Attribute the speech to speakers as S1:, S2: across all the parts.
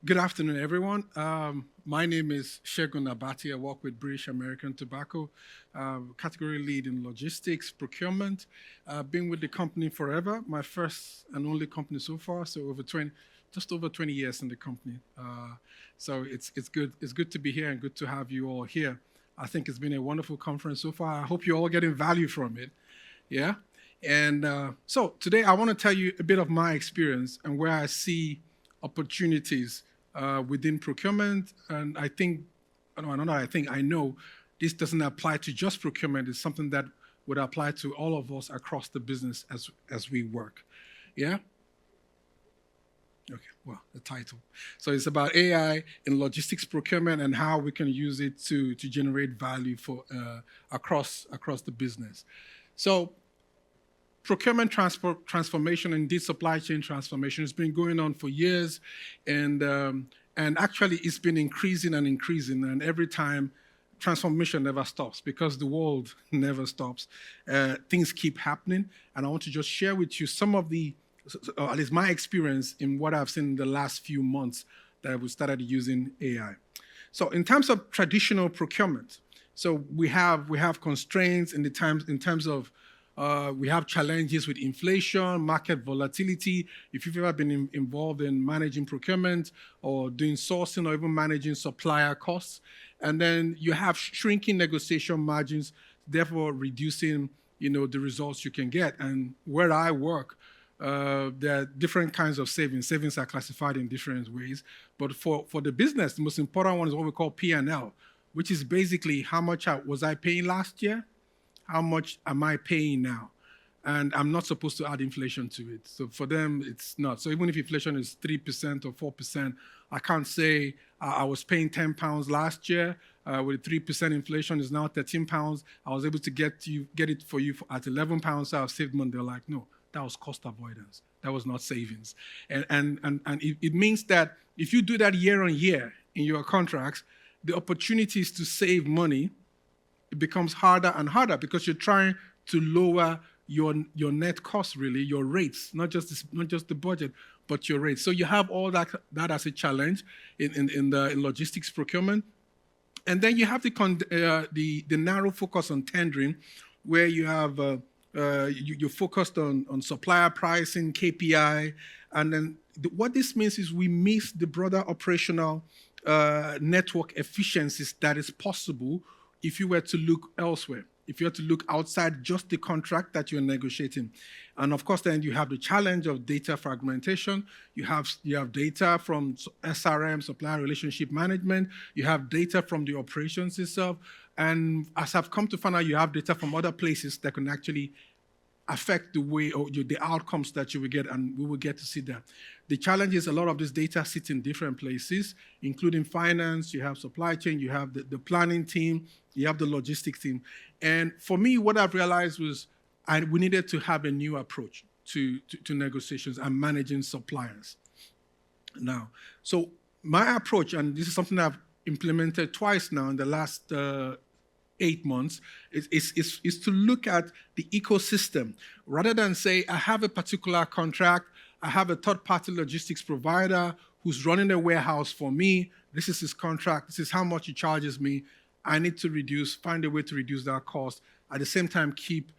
S1: Good afternoon, everyone. My name is Segun Abati. I work with British American Tobacco, category lead in logistics, procurement. I've been with the company forever. My first and only company so far. So just over 20 years in the company. So it's good. It's good to be here and good to have you all here. I think it's been a wonderful conference so far. I hope you're all getting value from it. Yeah. And so today I want to tell you a bit of my experience and where I see opportunities within procurement. And I think, no, not I think, I know this doesn't apply to just procurement. It's something that would apply to all of us across the business as we work. Yeah. Okay. Well, the title. So it's about AI in logistics procurement and how we can use it to generate value for across the business. So procurement transformation and indeed supply chain transformation has been going on for years, and actually it's been increasing and increasing, and every time transformation never stops because the world never stops. Things keep happening, and I want to just share with you some of the, at least my experience in what I've seen in the last few months that we started using AI. So in terms of traditional procurement, so we have constraints in terms of we have challenges with inflation, market volatility. If you've ever been involved in managing procurement or doing sourcing or even managing supplier costs, and then you have shrinking negotiation margins, therefore reducing the results you can get. And where I work, there are different kinds of savings. Savings are classified in different ways, but for the business, the most important one is what we call P&L, which is basically how much was I paying last year, how much am I paying now? And I'm not supposed to add inflation to it. So for them, it's not. So even if inflation is 3% or 4%, I can't say I was paying £10 last year with 3% inflation is now £13. I was able to get it for you at £11, so I've saved money. They're like, no, that was cost avoidance. That was not savings. And it means that if you do that year on year in your contracts, the opportunities to save money, it becomes harder and harder because you're trying to lower your net cost, really, your rates, not just the budget, but your rates. So you have all that as a challenge in logistics procurement, and then you have the narrow focus on tendering, where you have you're focused on supplier pricing, KPI, and then what this means is we miss the broader operational network efficiencies that is possible if you were to look elsewhere, if you were to look outside just the contract that you're negotiating. And of course, then you have the challenge of data fragmentation. You have data from SRM, supplier relationship management. You have data from the operations itself. And as I've come to find out, you have data from other places that can actually affect the way or the outcomes that you will get, and we will get to see that. The challenge is a lot of this data sits in different places, including finance, you have supply chain, you have the planning team, you have the logistics team. And for me, what I've realized was we needed to have a new approach to negotiations and managing suppliers. Now, so my approach, and this is something I've implemented twice now in the last 8 months, is to look at the ecosystem rather than say, I have a particular contract, I have a third-party logistics provider who's running a warehouse for me, this is his contract, this is how much he charges me, I need to find a way to reduce that cost, at the same time keep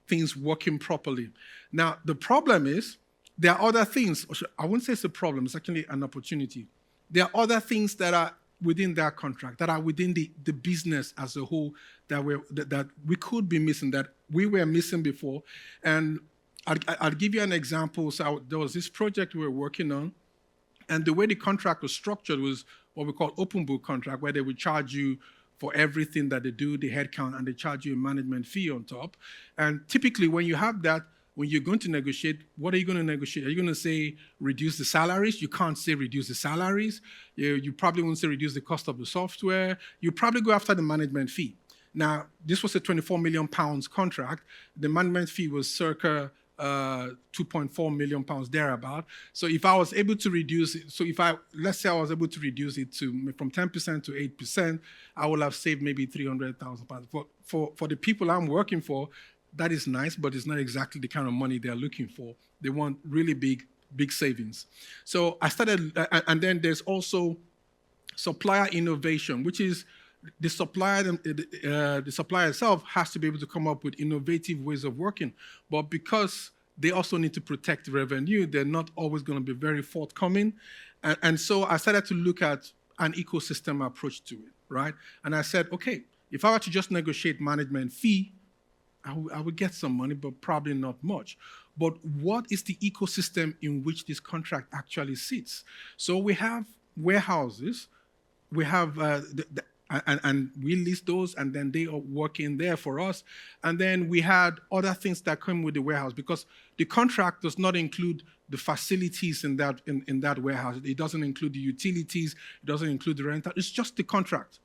S1: things working properly. Now, the problem is, there are other things, I wouldn't say it's a problem, it's actually an opportunity. There are other things that are within that contract, that are within the business as a whole, that we could be missing, that we were missing before. And I'll give you an example. So there was this project we were working on, and the way the contract was structured was what we call open book contract, where they would charge you for everything that they do, the headcount, and they charge you a management fee on top. And typically when you have that, when you're going to negotiate, what are you going to negotiate? Are you going to say reduce the salaries? You can't say reduce the salaries. You probably won't say reduce the cost of the software. You probably go after the management fee. Now, this was a £24 million contract. The management fee was circa £2.4 million thereabout. So if I was able to reduce it, let's say I was able to reduce it from 10% to 8%, I would have saved maybe £300,000. For the people I'm working for, that is nice, but it's not exactly the kind of money they're looking for. They want really big big savings. So I started, and then there's also supplier innovation, which is the supplier, the supplier itself has to be able to come up with innovative ways of working. But because they also need to protect revenue, they're not always going to be very forthcoming. And so I started to look at an ecosystem approach to it, right? And I said, okay, if I were to just negotiate management fee, I would get some money, but probably not much. But what is the ecosystem in which this contract actually sits? So we have warehouses, we have and we list those, and then they are working there for us. And then we had other things that come with the warehouse, because the contract does not include the facilities in that warehouse. It doesn't include the utilities. It doesn't include the rental. It's just the contract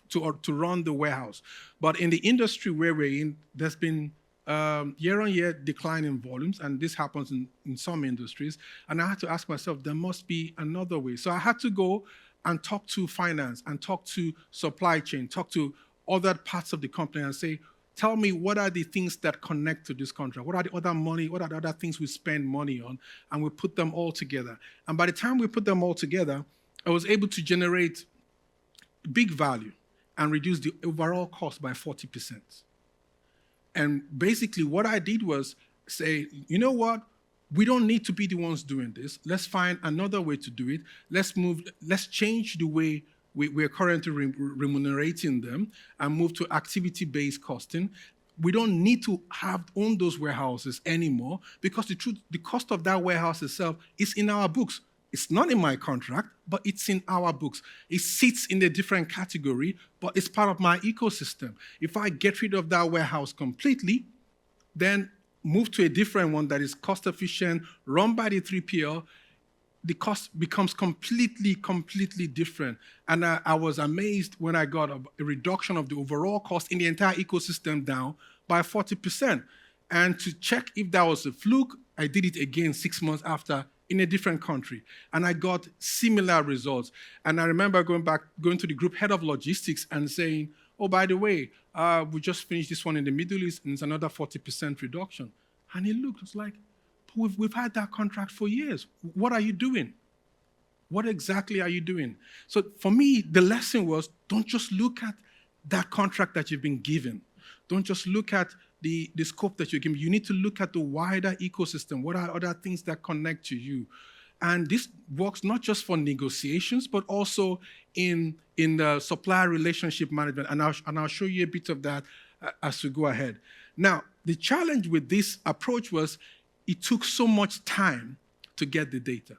S1: to run the warehouse. But in the industry where we're in, there's been year-on-year decline in volumes, and this happens in some industries. And I had to ask myself, there must be another way. So I had to go and talk to finance, and talk to supply chain, talk to other parts of the company and say, tell me, what are the things that connect to this contract? What are the other money? What are the other things we spend money on? And we put them all together. And by the time we put them all together, I was able to generate big value and reduce the overall cost by 40%. And basically what I did was say, you know what? We don't need to be the ones doing this. Let's find another way to do it. Let's change the way we're currently remunerating them and move to activity-based costing. We don't need to own those warehouses anymore, because the cost of that warehouse itself is in our books. It's not in my contract, but it's in our books. It sits in a different category, but it's part of my ecosystem. If I get rid of that warehouse completely, then move to a different one that is cost efficient, run by the 3PL, the cost becomes completely different. And I was amazed when I got a reduction of the overall cost in the entire ecosystem down by 40%. And to check if that was a fluke, I did it again 6 months after in a different country. And I got similar results. And I remember going to the group head of logistics and saying, oh, by the way, we just finished this one in the Middle East, and it's another 40% reduction. And he looked, it's like, we've had that contract for years. What are you doing? What exactly are you doing? So for me, the lesson was, don't just look at that contract that you've been given. Don't just look at the scope that you're given. You need to look at the wider ecosystem. What are other things that connect to you? And this works not just for negotiations, but also in the supplier relationship management. And I'll show you a bit of that as we go ahead. Now, the challenge with this approach was it took so much time to get the data,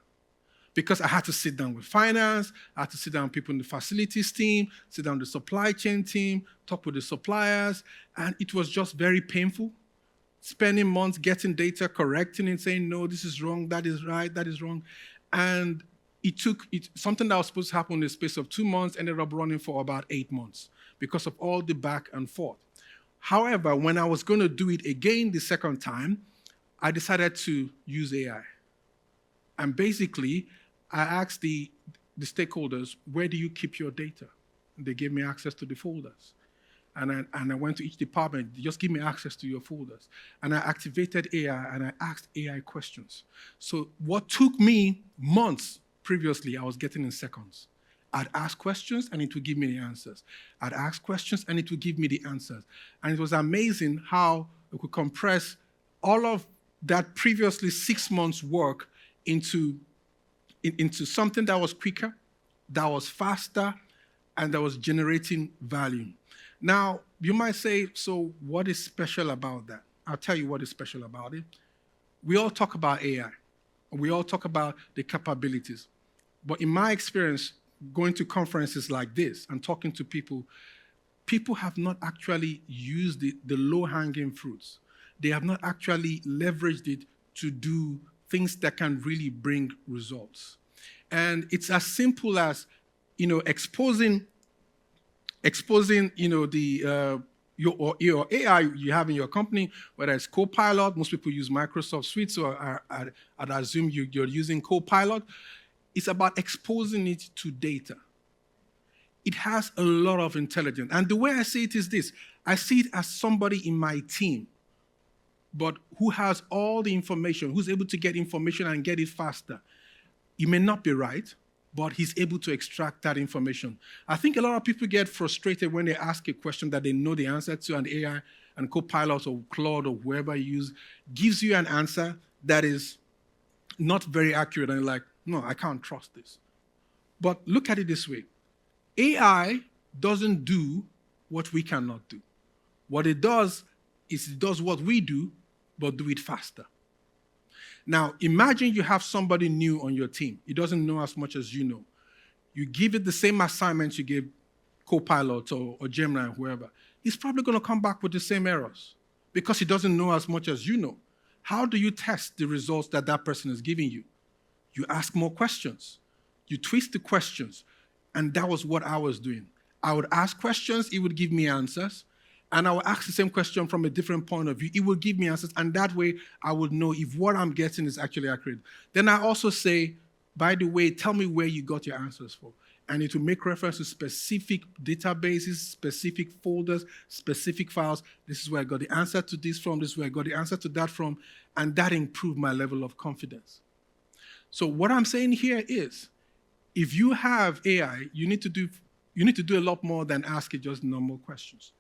S1: because I had to sit down with finance, I had to sit down with people in the facilities team, sit down with the supply chain team, talk with the suppliers, and it was just very painful. Spending months getting data, correcting it, saying, no, this is wrong, that is right, that is wrong. And it took something that was supposed to happen in the space of 2 months ended up running for about 8 months because of all the back and forth. However, when I was going to do it again the second time, I decided to use AI. And basically, I asked the stakeholders, where do you keep your data? And they gave me access to the folders. And I went to each department, just give me access to your folders. And I activated AI, and I asked AI questions. So what took me months previously, I was getting in seconds. I'd ask questions, and it would give me the answers. I'd ask questions, and it would give me the answers. And it was amazing how it could compress all of that previously 6 months' work into something that was quicker, that was faster, and that was generating value. Now, you might say, so what is special about that? I'll tell you what is special about it. We all talk about AI. We all talk about the capabilities. But in my experience, going to conferences like this and talking to people have not actually used the low-hanging fruits. They have not actually leveraged it to do things that can really bring results. And it's as simple as, exposing your AI you have in your company, whether it's Copilot. Most people use Microsoft Suite, so I'd assume you're using Copilot. It's about exposing it to data. It has a lot of intelligence. And the way I see it is this. I see it as somebody in my team but who has all the information, who's able to get information and get it faster. He may not be right, but he's able to extract that information. I think a lot of people get frustrated when they ask a question that they know the answer to, and AI and Copilot or Claude or whoever you use gives you an answer that is not very accurate, and you're like, no, I can't trust this. But look at it this way. AI doesn't do what we cannot do. What it does is it does what we do, but do it faster. Now, imagine you have somebody new on your team. It doesn't know as much as you know. You give it the same assignment you gave Copilot or Gemini or whoever. It's probably going to come back with the same errors because it doesn't know as much as you know. How do you test the results that that person is giving you? You ask more questions. You twist the questions. And that was what I was doing. I would ask questions, it would give me answers. And I would ask the same question from a different point of view. It would give me answers. And that way, I would know if what I'm getting is actually accurate. Then I also say, by the way, tell me where you got your answers for. And it will make reference to specific databases, specific folders, specific files. This is where I got the answer to this from. This is where I got the answer to that from. And that improved my level of confidence. So what I'm saying here is, if you have AI, you need to do a lot more than ask it just normal questions.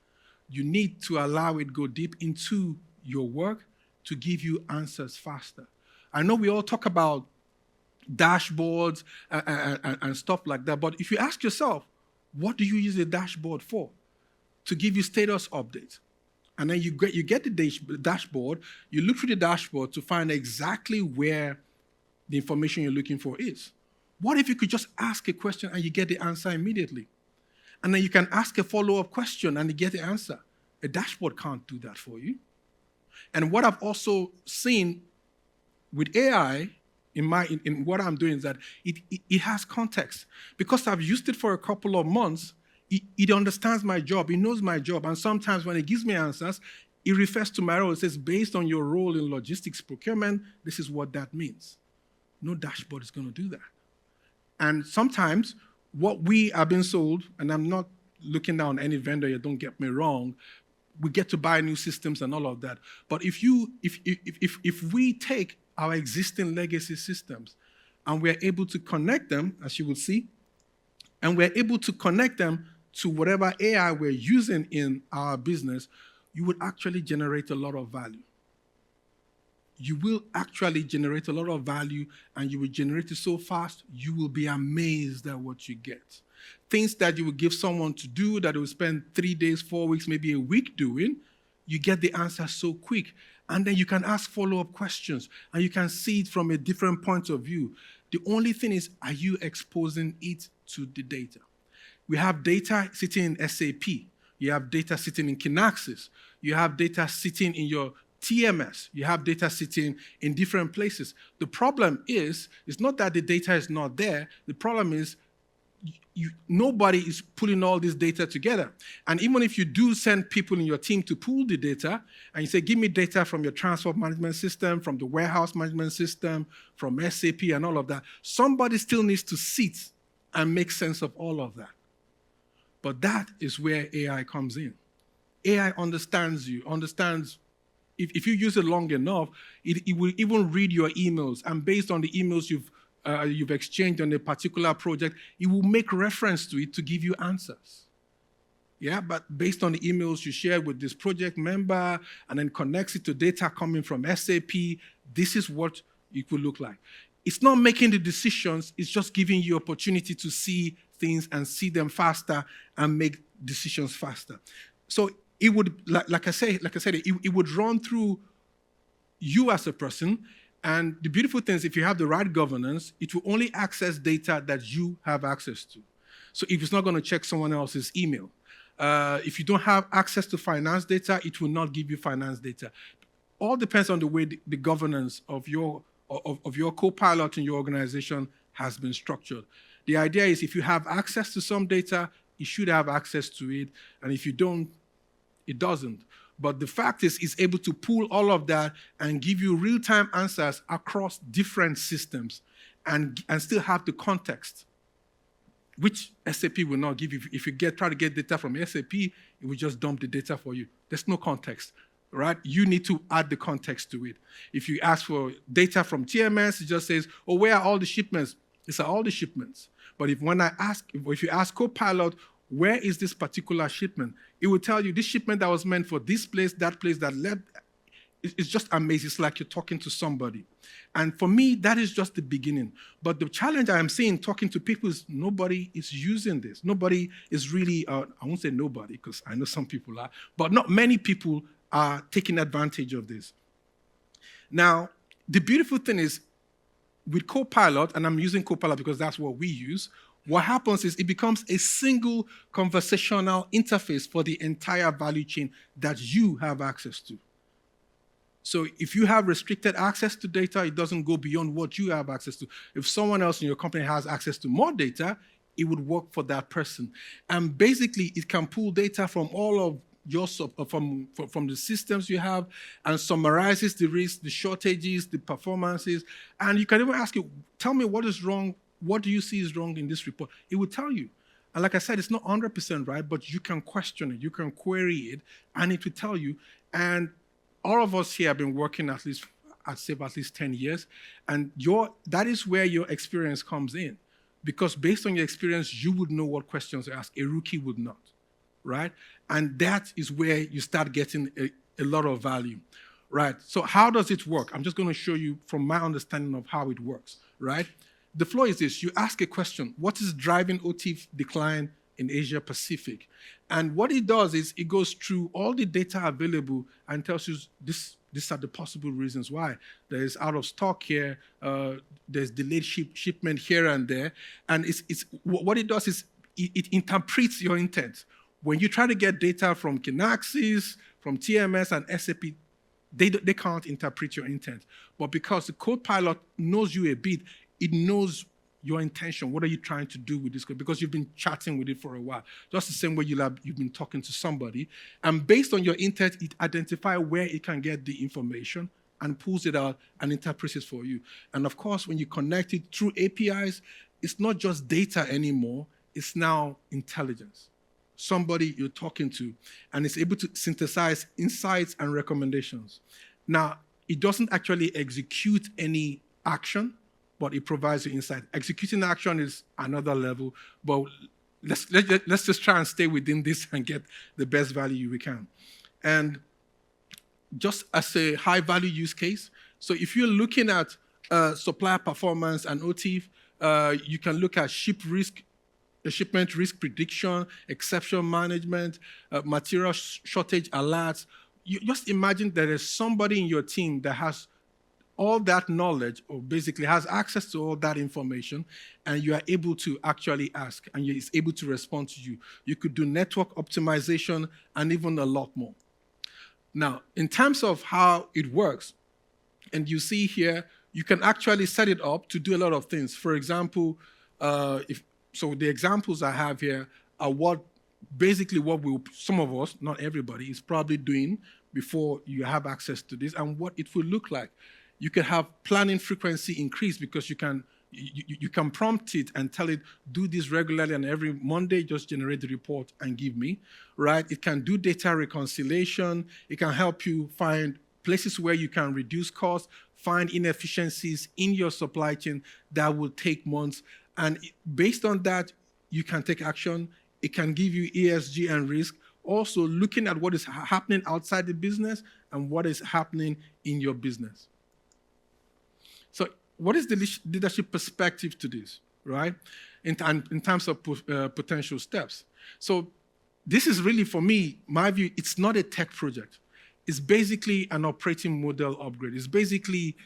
S1: You need to allow it go deep into your work to give you answers faster. I know we all talk about dashboards and stuff like that, but if you ask yourself, what do you use a dashboard for? To give you status updates. And then you get the dashboard, you look through the dashboard to find exactly where the information you're looking for is. What if you could just ask a question and you get the answer immediately? And then you can ask a follow-up question and you get the answer. A dashboard can't do that for you. And what I've also seen with AI in what I'm doing is that it has context. Because I've used it for a couple of months, it understands my job, it knows my job. And sometimes when it gives me answers, it refers to my role. It says, based on your role in logistics procurement, this is what that means. No dashboard is going to do that. And sometimes what we are being sold, and I'm not looking down any vendor here, don't get me wrong, we get to buy new systems and all of that. But if we take our existing legacy systems and we're able to connect them, as you will see, and we're able to connect them to whatever AI we're using in our business, you would actually generate a lot of value. You will actually generate a lot of value, and you will generate it so fast, you will be amazed at what you get. Things that you will give someone to do that they will spend 3 days, 4 weeks, maybe a week doing, you get the answer so quick. And then you can ask follow-up questions, and you can see it from a different point of view. The only thing is, are you exposing it to the data? We have data sitting in SAP. You have data sitting in Kinaxis. You have data sitting in your TMS. You have data sitting in different places. The problem is, it's not that the data is not there. The problem is, nobody is pulling all this data together. And even if you do send people in your team to pull the data, and you say, give me data from your transport management system, from the warehouse management system, from SAP and all of that, somebody still needs to sit and make sense of all of that. But that is where AI comes in. AI understands you, understands. If you use it long enough, it will even read your emails. And based on the emails you've exchanged on a particular project, it will make reference to it to give you answers. Yeah, but based on the emails you shared with this project member and then connects it to data coming from SAP, this is what it will look like. It's not making the decisions, it's just giving you opportunity to see things and see them faster and make decisions faster. So it would, like I said, it would run through you as a person. And the beautiful thing is, if you have the right governance, it will only access data that you have access to. So if it's not going to check someone else's email, if you don't have access to finance data, it will not give you finance data. All depends on the way the governance of your co-pilot in your organization has been structured. The idea is, if you have access to some data, you should have access to it. And if you don't, it doesn't. But the fact is, it's able to pull all of that and give you real-time answers across different systems and still have the context, which SAP will not give you. If you try to get data from SAP, it will just dump the data for you. There's no context. right? You need to add the context to it. If you ask for data from TMS, it just says, oh, where are all the shipments? It's all the shipments. But if you ask Copilot, where is this particular shipment? It will tell you this shipment that was meant for this place, that left. It's just amazing. It's like you're talking to somebody. And for me, that is just the beginning. But the challenge I am seeing talking to people is nobody is using this. Nobody is really, I won't say nobody, because I know some people are, but not many people are taking advantage of this. Now, the beautiful thing is, with Copilot, and I'm using Copilot because that's what we use, what happens is it becomes a single conversational interface for the entire value chain that you have access to. So if you have restricted access to data, it doesn't go beyond what you have access to. If someone else in your company has access to more data, it would work for that person. And basically, it can pull data from all of your from the systems you have and summarizes the risks, the shortages, the performances. And you can even ask it, tell me what is wrong, what do you see is wrong in this report? It will tell you. And like I said, it's not 100% right, but you can question it, you can query it, and it will tell you. And all of us here have been working at least 10 years, and that is where your experience comes in. Because based on your experience, you would know what questions to ask. A rookie would not, right? And that is where you start getting a lot of value, right? So how does it work? I'm just going to show you from my understanding of how it works, right? The flow is this. You ask a question. What is driving OT decline in Asia Pacific? And what it does is it goes through all the data available and tells you these are the possible reasons why. There is out of stock here, there's delayed shipment here and there. And what it does is it interprets your intent. When you try to get data from Kinaxis, from TMS and SAP, they can't interpret your intent. But because the Copilot knows you a bit, it knows your intention. What are you trying to do with this code? Because you've been chatting with it for a while. Just the same way you've been talking to somebody. And based on your intent, it identifies where it can get the information and pulls it out and interprets it for you. And of course, when you connect it through APIs, it's not just data anymore. It's now intelligence. Somebody you're talking to, and it's able to synthesize insights and recommendations. Now, it doesn't actually execute any action, but it provides you insight. Executing action is another level, but let's just try and stay within this and get the best value we can. And just as a high-value use case, so if you're looking at supplier performance and OT, you can look at shipment risk prediction, exception management, material shortage alerts. You just imagine there is somebody in your team that has all that knowledge, or basically has access to all that information, and you are able to actually ask, and is able to respond to you. You could do network optimization and even a lot more. Now, in terms of how it works, and you see here, you can actually set it up to do a lot of things. For example, so the examples I have here are what some of us, not everybody, is probably doing before you have access to this, and what it will look like. You can have planning frequency increase because you can prompt it and tell it, do this regularly, and every Monday just generate the report and give me, right? It can do data reconciliation. It can help you find places where you can reduce costs, find inefficiencies in your supply chain that will take months. And based on that, you can take action. It can give you ESG and risk. Also looking at what is happening outside the business and what is happening in your business. So what is the leadership perspective to this, right? In terms of potential steps. So this is really, for me, my view, it's not a tech project. It's basically an operating model upgrade. It's basically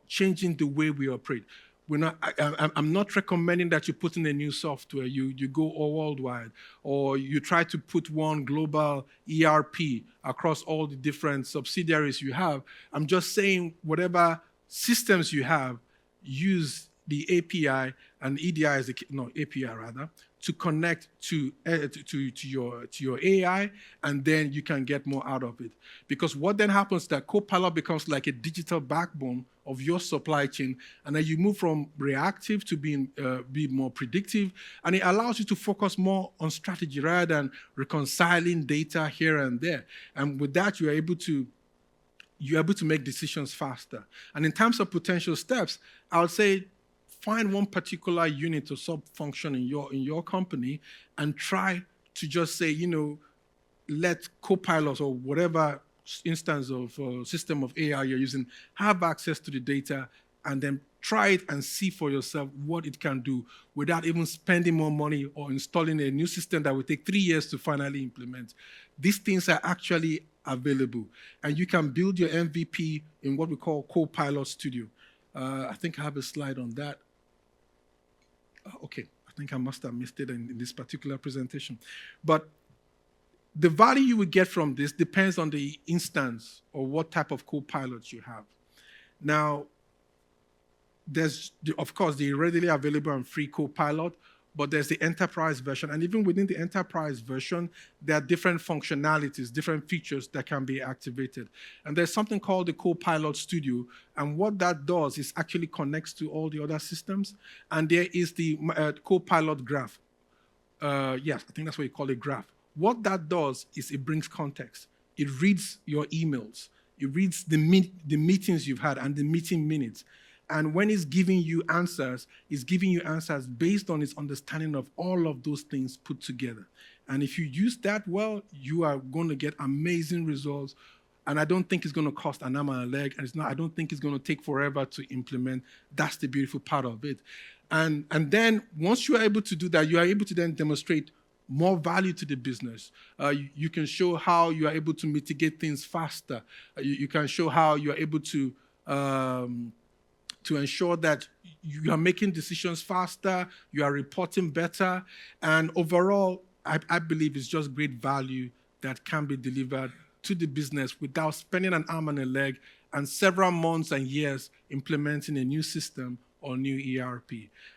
S1: changing the way we operate. I'm not recommending that you put in a new software, you go all worldwide, or you try to put one global ERP across all the different subsidiaries you have. I'm just saying whatever systems you have, use the API, and EDI is API rather, to connect to your AI, and then you can get more out of it. Because what then happens is that Copilot becomes like a digital backbone of your supply chain, and then you move from reactive to be more predictive, and it allows you to focus more on strategy rather than reconciling data here and there. And with that, you are able to you're able to make decisions faster. And in terms of potential steps, I would say find one particular unit or sub-function in your company and try to just say, let Copilot or whatever instance of system of AI you're using have access to the data, and then try it and see for yourself what it can do without even spending more money or installing a new system that will take 3 years to finally implement. These things are actually available, and you can build your MVP in what we call Copilot Studio. I think I have a slide on that. Okay, I think I must have missed it in this particular presentation. But the value you would get from this depends on the instance or what type of Copilot you have. Now, there's, of course, the readily available and free Copilot, but there's the enterprise version. And even within the enterprise version, there are different functionalities, different features that can be activated. And there's something called the Copilot Studio. And what that does is actually connects to all the other systems. And there is the Copilot graph. Yes, I think that's what you call it, graph. What that does is it brings context. It reads your emails. It reads the meetings you've had and the meeting minutes. And when it's giving you answers based on its understanding of all of those things put together. And if you use that well, you are going to get amazing results. And I don't think it's going to cost an arm and a leg. And I don't think it's going to take forever to implement. That's the beautiful part of it. And then once you are able to do that, you are able to then demonstrate more value to the business. You can show how you are able to mitigate things faster. You can show how you are able to ensure that you are making decisions faster, you are reporting better, and overall, I believe it's just great value that can be delivered to the business without spending an arm and a leg and several months and years implementing a new system or new ERP.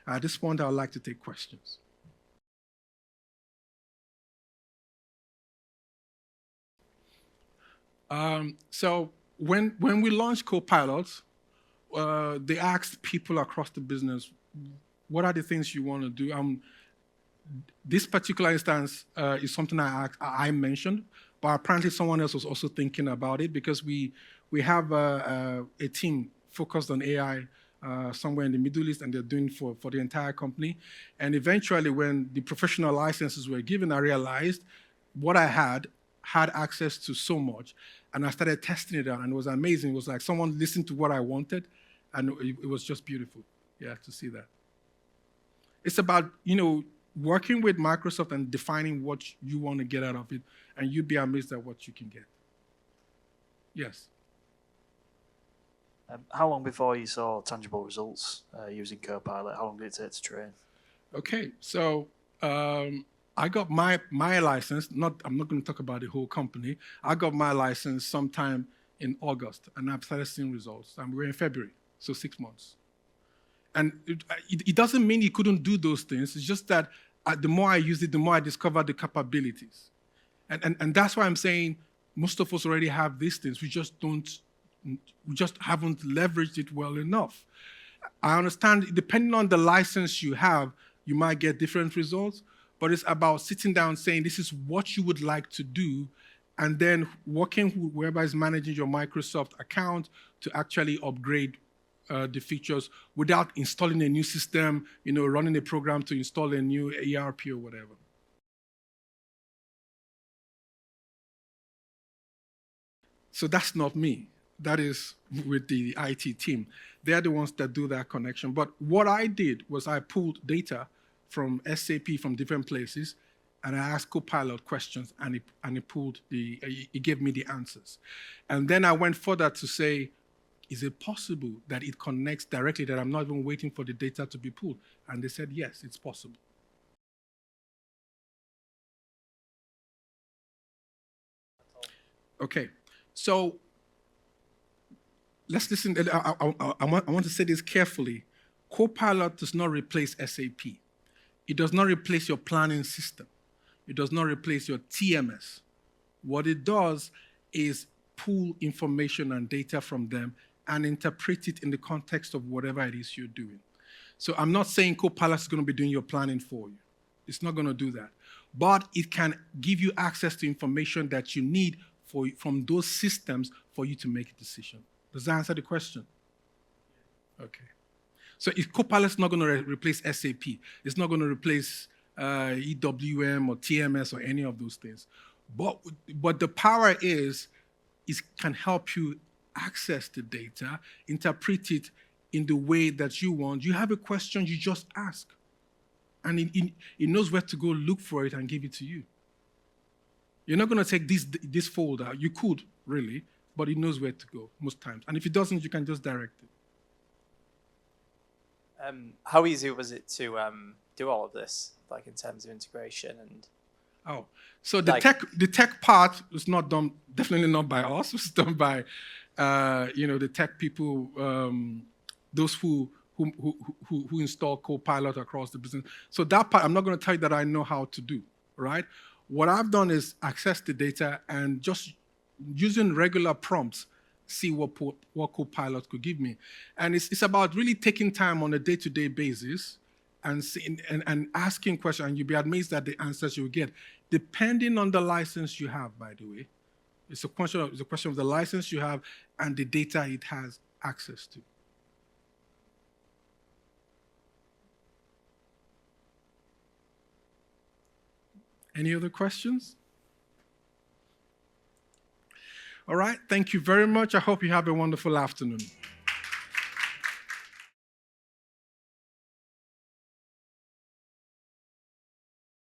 S1: At this point, I would like to take questions. So when we launched Copilot, they asked people across the business, what are the things you want to do? This particular instance is something I mentioned, but apparently someone else was also thinking about it, because we have a team focused on AI somewhere in the Middle East, and they're doing for the entire company. And eventually, when the professional licenses were given, I realized what I had access to so much, and I started testing it out, and it was amazing. It was like someone listened to what I wanted, and it was just beautiful, to see that. It's about, working with Microsoft and defining what you want to get out of it, and you'd be amazed at what you can get. Yes?
S2: How long before you saw tangible results using Copilot? How long did it take to train?
S1: Okay, so I got my license. I'm not going to talk about the whole company. I got my license sometime in August, and I've started seeing results. And we're in February, so 6 months. And it doesn't mean you couldn't do those things. It's just that the more I use it, the more I discover the capabilities. And that's why I'm saying most of us already have these things. We just haven't leveraged it well enough. I understand, depending on the license you have, you might get different results, but it's about sitting down saying, this is what you would like to do, and then working with whoever is managing your Microsoft account to actually upgrade the features without installing a new system, running a program to install a new ERP or whatever. So that's not me. That is with the IT team. They're the ones that do that connection. But what I did was I pulled data from SAP from different places, and I asked Copilot questions, and it gave me the answers. And then I went further to say, is it possible that it connects directly, that I'm not even waiting for the data to be pulled? And they said, yes, it's possible. Okay, so let's listen. I want to say this carefully. Copilot does not replace SAP. It does not replace your planning system. It does not replace your TMS. What it does is pull information and data from them and interpret it in the context of whatever it is you're doing. So I'm not saying Copilot is going to be doing your planning for you. It's not going to do that. But it can give you access to information that you need from those systems for you to make a decision. Does that answer the question? Okay. So if Copilot's not going to replace SAP, it's not going to replace EWM or TMS or any of those things. But the power is it can help you access the data, interpret it in the way that you want. You have a question, you just ask. And it knows where to go look for it and give it to you. You're not going to take this folder. You could, really, but it knows where to go most times. And if it doesn't, you can just direct it.
S3: How easy was it to do all of this, like in terms of integration and?
S1: Oh, so the tech part was not done, definitely not by us. It was done by, the tech people, those who install Copilot across the business. So that part, I'm not going to tell you that I know how to do, right? What I've done is access the data and just using regular prompts, see what Copilot could give me. And it's about really taking time on a day-to-day basis and asking questions, and you'll be amazed at the answers you'll get, depending on the license you have, by the way. It's a question of the license you have and the data it has access to. Any other questions? All right, thank you very much. I hope you have a wonderful afternoon.